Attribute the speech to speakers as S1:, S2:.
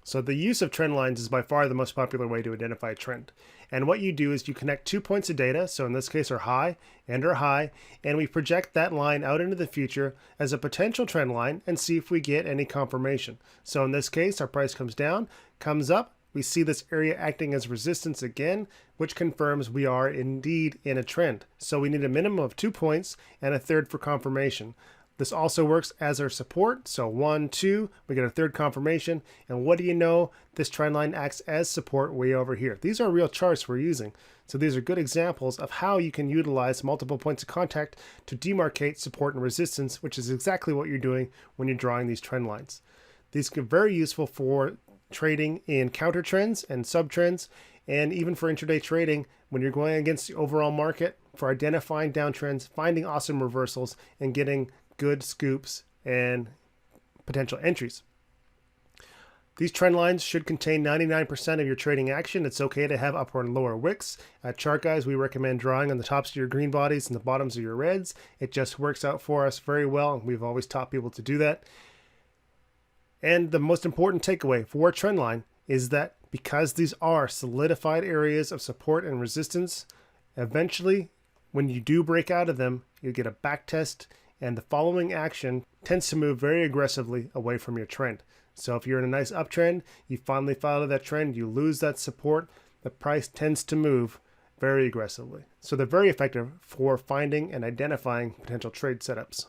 S1: So the use of trend lines is by far the most popular way to identify a trend. And what you do is you connect 2 points of data, so in this case our high and our high, and we project that line out into the future as a potential trend line and see if we get any confirmation. So in this case, our price comes down, comes up, we see this area acting as resistance again, which confirms we are indeed in a trend. So we need a minimum of 2 points and a third for confirmation. This also works as our support. So 1, 2, we get a third confirmation. And what do you know? This trend line acts as support way over here. These are real charts we're using. So these are good examples of how you can utilize multiple points of contact to demarcate support and resistance, which is exactly what you're doing when you're drawing these trend lines. These can be very useful for trading in counter trends and sub trends, and even for intraday trading when you're going against the overall market, for identifying downtrends, finding awesome reversals, and getting good scoops and potential entries. These trend lines should contain 99% of your trading action. It's okay to have upper and lower wicks. At Chart Guys, we recommend drawing on the tops of your green bodies and the bottoms of your reds. It just works out for us very well, and we've always taught people to do that. And the most important takeaway for a trend line is that because these are solidified areas of support and resistance, eventually when you do break out of them, you get a back test, and the following action tends to move very aggressively away from your trend. So if you're in a nice uptrend, you finally follow that trend, you lose that support, the price tends to move very aggressively. So they're very effective for finding and identifying potential trade setups.